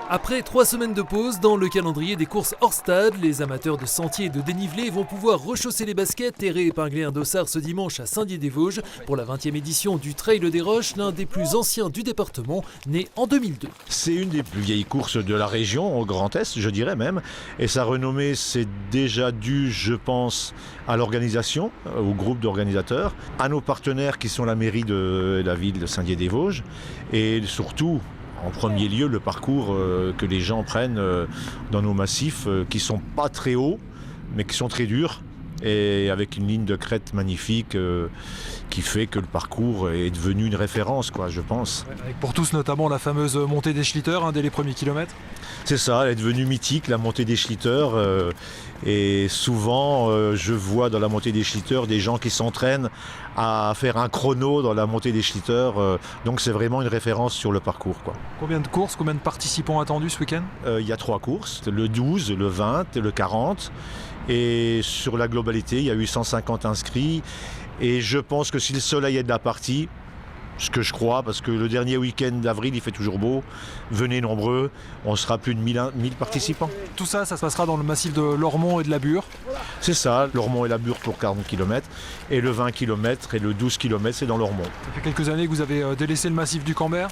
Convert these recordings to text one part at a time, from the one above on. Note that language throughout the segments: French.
Après 3 semaines de pause dans le calendrier des courses hors stade, les amateurs de sentiers et de dénivelé vont pouvoir rechausser les baskets et réépingler un dossard ce dimanche à Saint-Dié-des-Vosges pour la 20e édition du Trail des Roches, l'un des plus anciens du département, né en 2002. C'est une des plus vieilles courses de la région, au Grand Est, je dirais même. Et sa renommée, c'est déjà dû, je pense, à l'organisation, au groupe d'organisateurs, à nos partenaires qui sont la mairie de la ville de Saint-Dié-des-Vosges et surtout, en premier lieu, le parcours que les gens prennent dans nos massifs qui ne sont pas très hauts, mais qui sont très durs, et avec une ligne de crête magnifique qui fait que le parcours est devenu une référence, je pense. Avec pour tous notamment la fameuse montée des Schlitter dès les premiers kilomètres. C'est ça, elle est devenue mythique, la montée des Schlitter. Et souvent, je vois dans la montée des Schlitter des gens qui s'entraînent à faire un chrono dans la montée des Schlitter. Donc c'est vraiment une référence sur le parcours. Combien de courses, combien de participants attendus ce week-end ? Il y a 3 courses, le 12, le 20 et le 40. Et sur la globalité, il y a eu 150 inscrits. Et je pense que si le soleil est de la partie, ce que je crois, parce que le dernier week-end d'avril, il fait toujours beau, venez nombreux, on sera plus de 1000 participants. Tout ça, ça se passera dans le massif de l'Ormont et de la Bure. C'est ça, l'Ormont et la Bure pour 40 km, et le 20 km et le 12 km, c'est dans l'Ormont. Ça fait quelques années que vous avez délaissé le massif du Camber.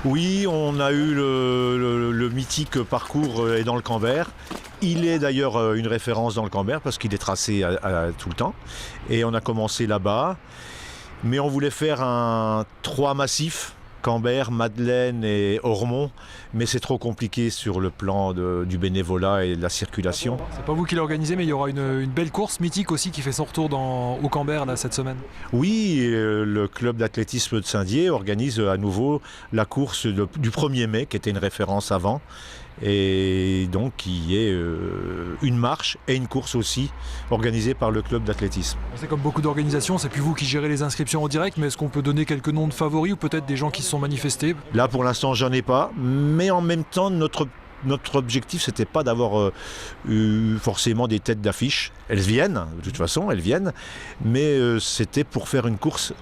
Oui, on a eu le mythique parcours dans le Camber. Il est d'ailleurs une référence dans le Camber parce qu'il est tracé tout le temps. Et on a commencé là-bas. Mais on voulait faire 3 massifs, Camber, Madeleine et Ormont. Mais c'est trop compliqué sur le plan du bénévolat et de la circulation. C'est pas vous qui l'organisez, mais il y aura une belle course mythique aussi qui fait son retour au Camber cette semaine. Oui, le club d'athlétisme de Saint-Dié organise à nouveau la course du 1er mai, qui était une référence avant. Et donc qui est une marche et une course aussi organisée par le club d'athlétisme. C'est comme beaucoup d'organisations, c'est plus vous qui gérez les inscriptions en direct, mais est-ce qu'on peut donner quelques noms de favoris ou peut-être des gens qui se sont manifestés ? Là pour l'instant j'en ai pas, mais en même temps notre objectif c'était pas d'avoir forcément des têtes d'affiche. Elles viennent, de toute façon elles viennent, mais c'était pour faire une course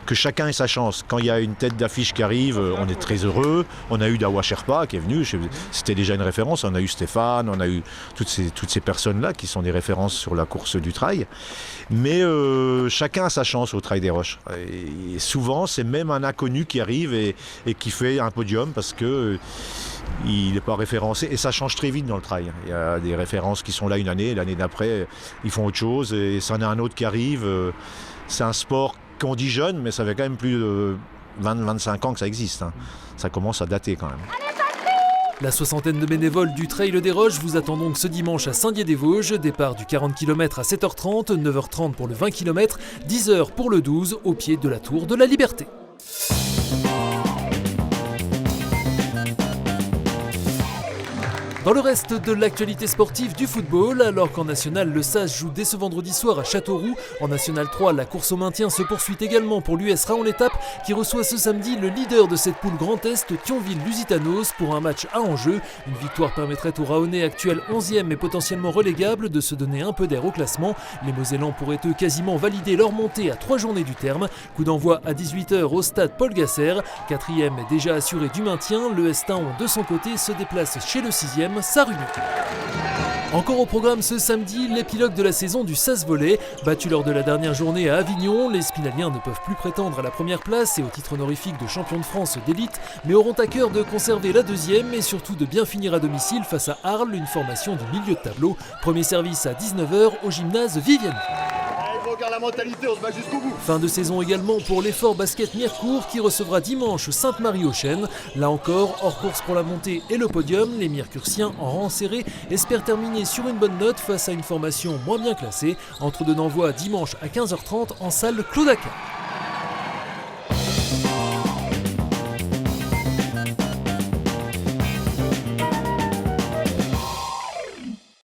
que chacun ait sa chance. Quand il y a une tête d'affiche qui arrive, on est très heureux. On a eu Dawa Sherpa qui est venu, c'était déjà une référence. On a eu Stéphane, on a eu toutes ces personnes-là qui sont des références sur la course du trail. Mais chacun a sa chance au Trail des Roches. Et souvent, c'est même un inconnu qui arrive et qui fait un podium parce que il n'est pas référencé et ça change très vite dans le trail. Il y a des références qui sont là une année, l'année d'après, ils font autre chose et c'en est un autre qui arrive. C'est un sport qu'on dit jeune, mais ça fait quand même plus de 20-25 ans que ça existe. Ça commence à dater quand même. La soixantaine de bénévoles du Trail des Roches vous attend donc ce dimanche à Saint-Dié-des-Vosges. Départ du 40 km à 7h30, 9h30 pour le 20 km, 10h pour le 12 au pied de la Tour de la Liberté. Dans le reste de l'actualité sportive du football, alors qu'en National, le SAS joue dès ce vendredi soir à Châteauroux. En National 3, la course au maintien se poursuit également pour l'US Raon-l'Étape qui reçoit ce samedi le leader de cette poule Grand Est, Thionville-Lusitanos, pour un match à enjeu. Une victoire permettrait aux Raonais actuels 11e et potentiellement relégables de se donner un peu d'air au classement. Les Mosellans pourraient eux quasiment valider leur montée à 3 journées du terme. Coup d'envoi à 18h au stade Paul Gasser. 4e est déjà assuré du maintien. Le Estaon de son côté se déplace chez le 6e. Sarunion. Encore au programme ce samedi, l'épilogue de la saison du SAS Volley. Battus lors de la dernière journée à Avignon, les Spinaliens ne peuvent plus prétendre à la première place et au titre honorifique de champion de France d'élite, mais auront à cœur de conserver la 2e et surtout de bien finir à domicile face à Arles, une formation du milieu de tableau. Premier service à 19h au gymnase Viviane. Regarde la mentalité, on se bat jusqu'au bout. Fin de saison également pour l'effort basket Mirecourt qui recevra dimanche Sainte-Marie aux Chênes. Là encore, hors course pour la montée et le podium, les Mircursiens en rang serré espèrent terminer sur une bonne note face à une formation moins bien classée. Entre deux d'envoi dimanche à 15h30 en salle Claude Aquin.